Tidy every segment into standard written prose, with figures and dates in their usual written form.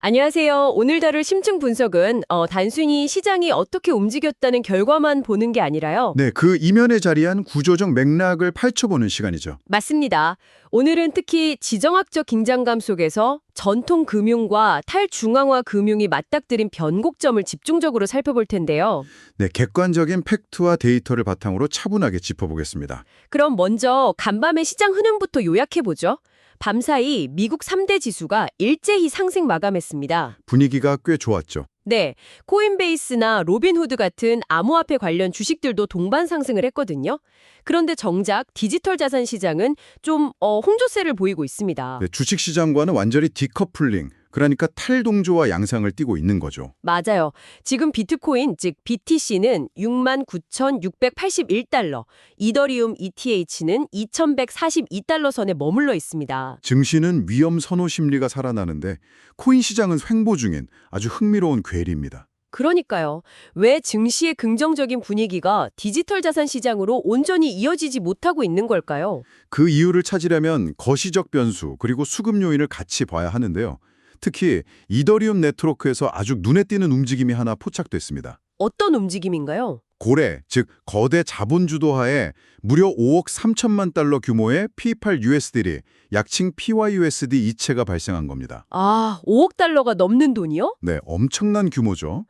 안녕하세요. 오늘 다룰 심층 분석은 단순히 시장이 어떻게 움직였다는 결과만 보는 게 아니라요. 네, 그 이면에 자리한 구조적 맥락을 파헤쳐보는 시간이죠. 맞습니다. 오늘은 특히 지정학적 긴장감 속에서 전통 금융과 탈중앙화 금융이 맞닥뜨린 변곡점을 집중적으로 살펴볼 텐데요. 네, 객관적인 팩트와 데이터를 바탕으로 차분하게 짚어보겠습니다. 그럼 먼저 간밤의 시장 흐름부터 요약해보죠. 밤사이 미국 3대 지수가 일제히 상승 마감했습니다. 분위기가 꽤 좋았죠. 네, 코인베이스나 로빈후드 같은 암호화폐 관련 주식들도 동반 상승을 했거든요. 그런데 정작 디지털 자산 시장은 좀 홍조세를 보이고 있습니다. 네, 주식시장과는 완전히 디커플링, 그러니까 탈동조와 양상을 띠고 있는 거죠. 맞아요. 지금 비트코인, 즉 BTC는 69,681달러, 이더리움 ETH는 2,142달러 선에 머물러 있습니다. 증시는 위험 선호 심리가 살아나는데 코인 시장은 횡보 중인 아주 흥미로운 괴리입니다. 그러니까요. 왜 증시의 긍정적인 분위기가 디지털 자산 시장으로 온전히 이어지지 못하고 있는 걸까요? 그 이유를 찾으려면 거시적 변수 그리고 수급 요인을 같이 봐야 하는데요. 특히 이더리움 네트워크에서 아주 눈에 띄는 움직임이 하나 포착됐습니다. 어떤 움직임인가요? 고래, 즉 거대 자본 주도하에 무려 5억 3천만 달러 규모의 P8 USD리, 약칭 PYUSD 이체가 발생한 겁니다. 5억 달러가 넘는 돈이요? 네, 엄청난 규모죠.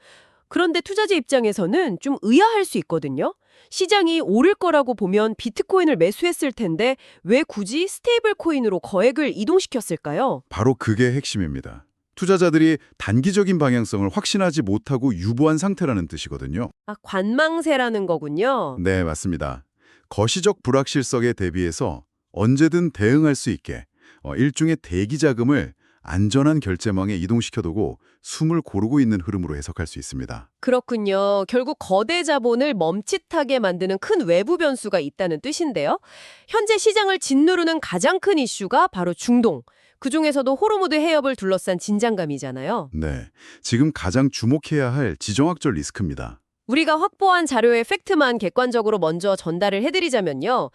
그런데 투자자 입장에서는 좀 의아할 수 있거든요. 시장이 오를 거라고 보면 비트코인을 매수했을 텐데 왜 굳이 스테이블 코인으로 거액을 이동시켰을까요? 바로 그게 핵심입니다. 투자자들이 단기적인 방향성을 확신하지 못하고 유보한 상태라는 뜻이거든요. 관망세라는 거군요. 네, 맞습니다. 거시적 불확실성에 대비해서 언제든 대응할 수 있게 일종의 대기 자금을 안전한 결제망에 이동시켜두고 숨을 고르고 있는 흐름으로 해석할 수 있습니다. 그렇군요. 결국 거대 자본을 멈칫하게 만드는 큰 외부 변수가 있다는 뜻인데요. 현재 시장을 짓누르는 가장 큰 이슈가 바로 중동. 그중에서도 호르무드 해협을 둘러싼 진장감이잖아요. 네, 지금 가장 주목해야 할 지정학적 리스크입니다. 우리가 확보한 자료의 팩트만 객관적으로 먼저 전달을 해드리자면요.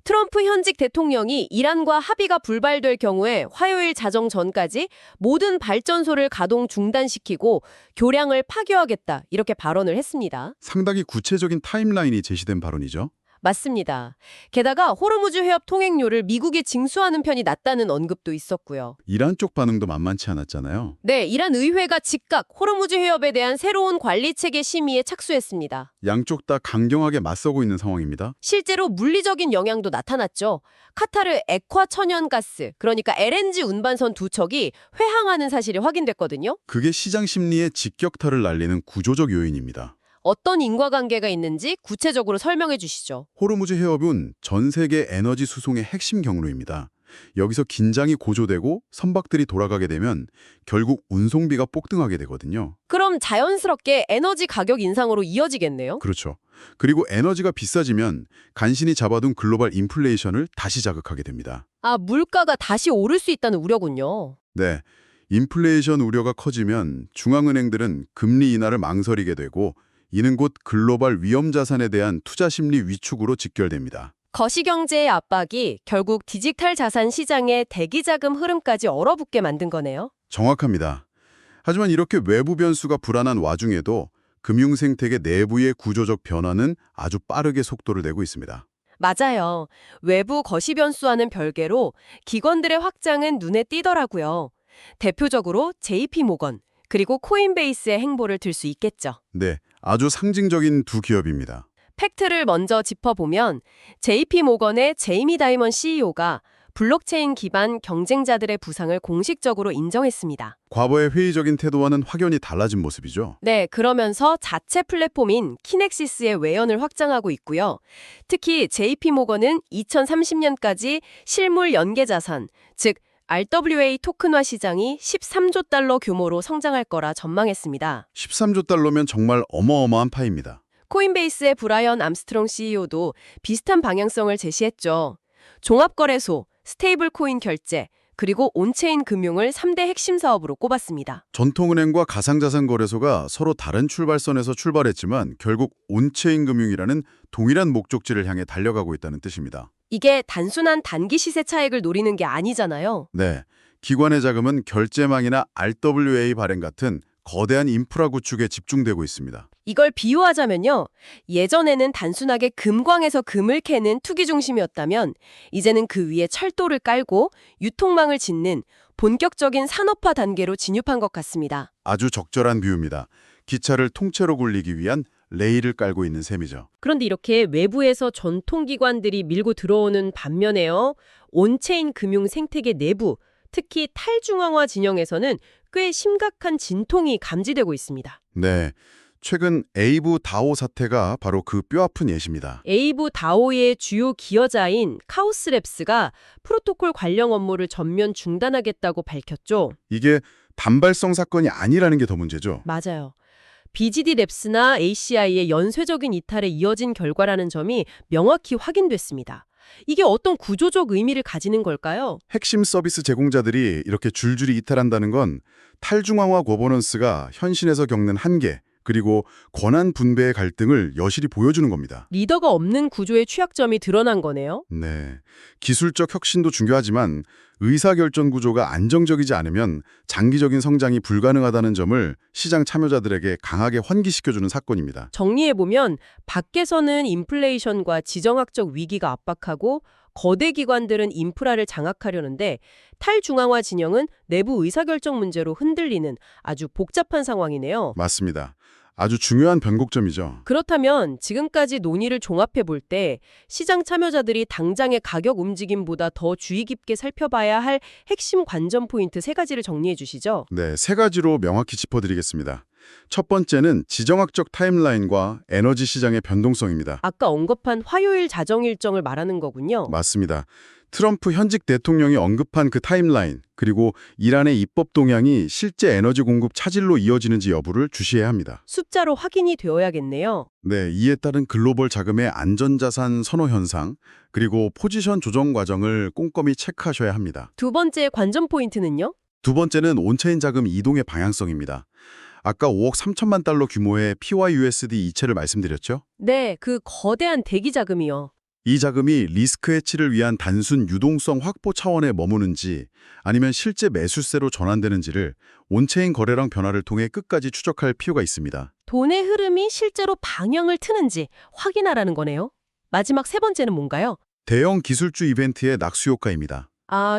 트럼프 현직 대통령이 이란과 합의가 불발될 경우에 화요일 자정 전까지 모든 발전소를 가동 중단시키고 교량을 파괴하겠다 이렇게 발언을 했습니다. 상당히 구체적인 타임라인이 제시된 발언이죠. 맞습니다. 게다가 호르무즈 해협 통행료를 미국에 징수하는 편이 낫다는 언급도 있었고요. 이란 쪽 반응도 만만치 않았잖아요. 네, 이란 의회가 즉각 호르무즈 해협에 대한 새로운 관리체계 심의에 착수했습니다. 양쪽 다 강경하게 맞서고 있는 상황입니다. 실제로 물리적인 영향도 나타났죠. 카타르 액화 천연가스, 그러니까 LNG 운반선 두 척이 회항하는 사실이 확인됐거든요. 그게 시장 심리에 직격탄을 날리는 구조적 요인입니다. 어떤 인과관계가 있는지 구체적으로 설명해 주시죠. 호르무즈 해협은 전 세계 에너지 수송의 핵심 경로입니다. 여기서 긴장이 고조되고 선박들이 돌아가게 되면 결국 운송비가 폭등하게 되거든요. 그럼 자연스럽게 에너지 가격 인상으로 이어지겠네요? 그렇죠. 그리고 에너지가 비싸지면 간신히 잡아둔 글로벌 인플레이션을 다시 자극하게 됩니다. 물가가 다시 오를 수 있다는 우려군요. 네, 인플레이션 우려가 커지면 중앙은행들은 금리 인하를 망설이게 되고 이는 곧 글로벌 위험 자산에 대한 투자 심리 위축으로 직결됩니다. 거시경제의 압박이 결국 디지털 자산 시장의 대기자금 흐름까지 얼어붙게 만든 거네요. 정확합니다. 하지만 이렇게 외부 변수가 불안한 와중에도 금융 생태계 내부의 구조적 변화는 아주 빠르게 속도를 내고 있습니다. 맞아요. 외부 거시 변수와는 별개로 기관들의 확장은 눈에 띄더라고요. 대표적으로 JP모건, 그리고 코인베이스의 행보를 들 수 있겠죠. 네, 아주 상징적인 두 기업입니다. 팩트를 먼저 짚어보면 JP모건의 제이미 다이먼 CEO가 블록체인 기반 경쟁자들의 부상을 공식적으로 인정했습니다. 과거의 회의적인 태도와는 확연히 달라진 모습이죠. 네, 그러면서 자체 플랫폼인 키넥시스의 외연을 확장하고 있고요. 특히 JP모건은 2030년까지 실물 연계 자산, 즉 RWA 토큰화 시장이 13조 달러 규모로 성장할 거라 전망했습니다. 13조 달러면 정말 어마어마한 파입니다. 코인베이스의 브라이언 암스트롱 CEO도 비슷한 방향성을 제시했죠. 종합거래소, 스테이블 코인 결제, 그리고 온체인 금융을 3대 핵심 사업으로 꼽았습니다. 전통은행과 가상자산 거래소가 서로 다른 출발선에서 출발했지만 결국 온체인 금융이라는 동일한 목적지를 향해 달려가고 있다는 뜻입니다. 이게 단순한 단기 시세 차익을 노리는 게 아니잖아요. 네, 기관의 자금은 결제망이나 RWA 발행 같은 거대한 인프라 구축에 집중되고 있습니다. 이걸 비유하자면요. 예전에는 단순하게 금광에서 금을 캐는 투기 중심이었다면 이제는 그 위에 철도를 깔고 유통망을 짓는 본격적인 산업화 단계로 진입한 것 같습니다. 아주 적절한 비유입니다. 기차를 통째로 굴리기 위한 레일을 깔고 있는 셈이죠. 그런데 이렇게 외부에서 전통기관들이 밀고 들어오는 반면에요. 온체인 금융 생태계 내부, 특히 탈중앙화 진영에서는 꽤 심각한 진통이 감지되고 있습니다. 네, 최근 에이브 다오 사태가 바로 그 뼈아픈 예시입니다. 에이브 다오의 주요 기여자인 카오스랩스가 프로토콜 관련 업무를 전면 중단하겠다고 밝혔죠. 이게 단발성 사건이 아니라는 게 더 문제죠. 맞아요. BGD 랩스나 ACI의 연쇄적인 이탈에 이어진 결과라는 점이 명확히 확인됐습니다. 이게 어떤 구조적 의미를 가지는 걸까요? 핵심 서비스 제공자들이 이렇게 줄줄이 이탈한다는 건 탈중앙화 거버넌스가 현실에서 겪는 한계, 그리고 권한 분배의 갈등을 여실히 보여주는 겁니다. 리더가 없는 구조의 취약점이 드러난 거네요. 네, 기술적 혁신도 중요하지만 의사결정 구조가 안정적이지 않으면 장기적인 성장이 불가능하다는 점을 시장 참여자들에게 강하게 환기시켜주는 사건입니다. 정리해보면 밖에서는 인플레이션과 지정학적 위기가 압박하고 거대 기관들은 인프라를 장악하려는데 탈중앙화 진영은 내부 의사결정 문제로 흔들리는 아주 복잡한 상황이네요. 맞습니다. 아주 중요한 변곡점이죠. 그렇다면 지금까지 논의를 종합해 볼 때 시장 참여자들이 당장의 가격 움직임보다 더 주의 깊게 살펴봐야 할 핵심 관전 포인트 3가지를 정리해 주시죠. 네, 3가지로 명확히 짚어드리겠습니다. 첫 번째는 지정학적 타임라인과 에너지 시장의 변동성입니다. 아까 언급한 화요일 자정 일정을 말하는 거군요. 맞습니다. 트럼프 현직 대통령이 언급한 그 타임라인, 그리고 이란의 입법 동향이 실제 에너지 공급 차질로 이어지는지 여부를 주시해야 합니다. 숫자로 확인이 되어야겠네요. 네, 이에 따른 글로벌 자금의 안전자산 선호 현상, 그리고 포지션 조정 과정을 꼼꼼히 체크하셔야 합니다. 두 번째 관전 포인트는요? 두 번째는 온체인 자금 이동의 방향성입니다. 아까 5억 3천만 달러 규모의 PYUSD 이체를 말씀드렸죠? 네, 그 거대한 대기 자금이요. 이 자금이 리스크 해치를 위한 단순 유동성 확보 차원에 머무는지 아니면 실제 매수세로 전환되는지를 온체인 거래량 변화를 통해 끝까지 추적할 필요가 있습니다. 돈의 흐름이 실제로 방향을 트는지 확인하라는 거네요. 마지막 3번째는 뭔가요? 대형 기술주 이벤트의 낙수 효과입니다.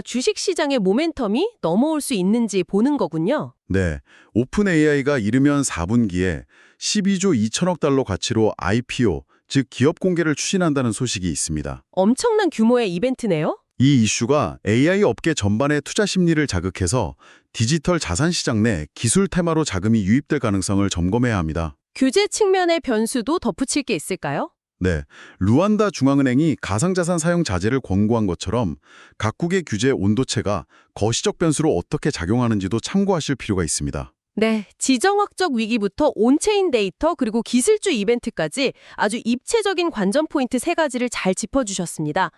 주식시장의 모멘텀이 넘어올 수 있는지 보는 거군요. 네, 오픈 AI가 이르면 4분기에 12조 2천억 달러 가치로 IPO, 즉 기업 공개를 추진한다는 소식이 있습니다. 엄청난 규모의 이벤트네요. 이 이슈가 AI 업계 전반의 투자 심리를 자극해서 디지털 자산 시장 내 기술 테마로 자금이 유입될 가능성을 점검해야 합니다. 규제 측면의 변수도 덧붙일 게 있을까요? 네, 루안다 중앙은행이 가상자산 사용 자제를 권고한 것처럼 각국의 규제 온도체가 거시적 변수로 어떻게 작용하는지도 참고하실 필요가 있습니다. 네, 지정학적 위기부터 온체인 데이터 그리고 기술주 이벤트까지 아주 입체적인 관전 포인트 3가지를 잘 짚어주셨습니다.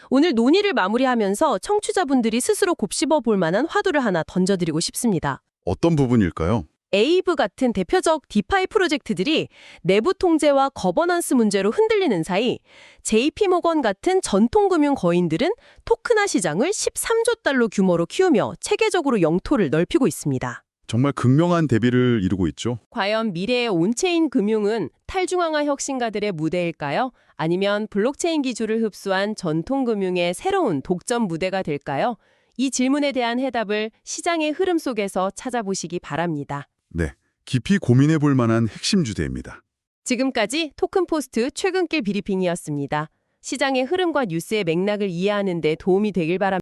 오늘 논의를 마무리하면서 청취자분들이 스스로 곱씹어 볼 만한 화두를 하나 던져드리고 싶습니다. 어떤 부분일까요? 에이브 같은 대표적 디파이 프로젝트들이 내부 통제와 거버넌스 문제로 흔들리는 사이 JP모건 같은 전통금융 거인들은 토크나 시장을 13조 달러 규모로 키우며 체계적으로 영토를 넓히고 있습니다. 정말 극명한 대비를 이루고 있죠. 과연 미래의 온체인 금융은 탈중앙화 혁신가들의 무대일까요? 아니면 블록체인 기술을 흡수한 전통금융의 새로운 독점 무대가 될까요? 이 질문에 대한 해답을 시장의 흐름 속에서 찾아보시기 바랍니다. 네, 깊이 고민해 볼 만한 핵심 주제입니다. 지금까지 토큰포스트 최근길 브리핑이었습니다. 시장의 흐름과 뉴스의 맥락을 이해하는 데 도움이 되길 바랍니다.